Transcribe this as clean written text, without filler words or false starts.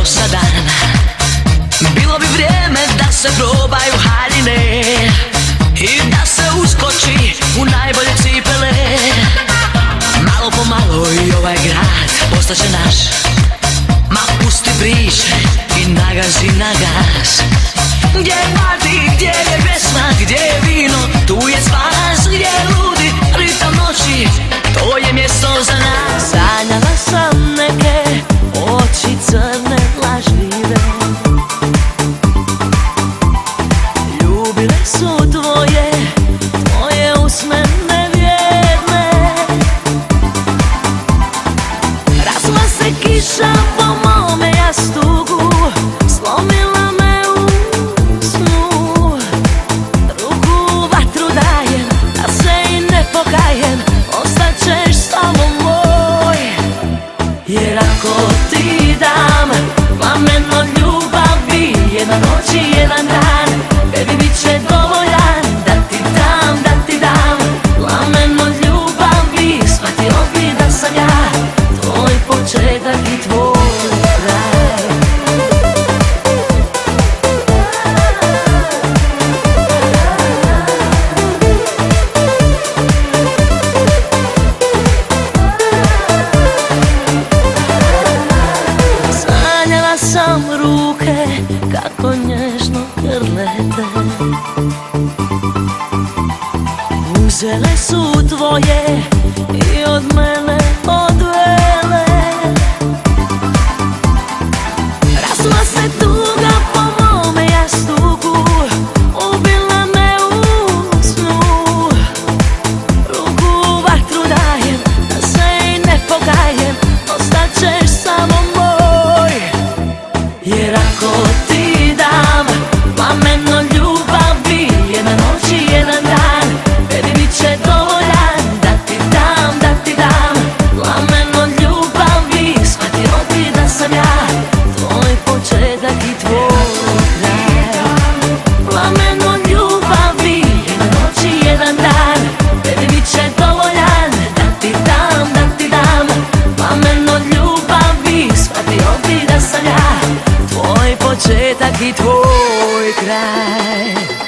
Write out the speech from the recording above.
dosadan. Bilo bi vrijeme da se probaju haljine i da se uskoči u najbolje cipele. Malo po malo i ovaj grad postaće naš. Ma pusti priče i nagazi na gas. Gdje je party, gdje je pjesma, gdje je vino, tu je spas. Gdje je ludi ritam noći, to je mjesto za nas. Sanjala sam neke oči crne lažljive, ljubile su tvoje usmene vjerne. Rasla se kiša po mome jastuku, slomila me u snu. Ruku vatru dajem, da se i ne pokajem, ostaćeš samo moj. Jer ako ti dam plamen od ljubavi, jedna noć i jedan dan, baby, bit će dovoljan. Da ti dam plamen od ljubavi, shvatio bi da sam ja tvoj početak i tvoj kraj. Sanjala sam ruke kako nježno grlete, uzele su tvoje i od mene odvele. Rasla se tuga po mome jastuku, ubila me u snu. Ruku vatru dajem, da se i ne pokajem, ostaćeš samo moj. Jer ako ti dam plamen od ljubavi, jedna noć i jedan dan, baby, bit će dovoljan. Da ti dam plamen od ljubavi, shvatio bi da sam ja tvoj početak i tvoj kraj. Plamen od ljubavi, jedna noć i jedan dan, baby, bit će dovoljan. Da ti dam plamen od ljubavi, shvatio bi da sam ja tvoj početak i tvoj kraj.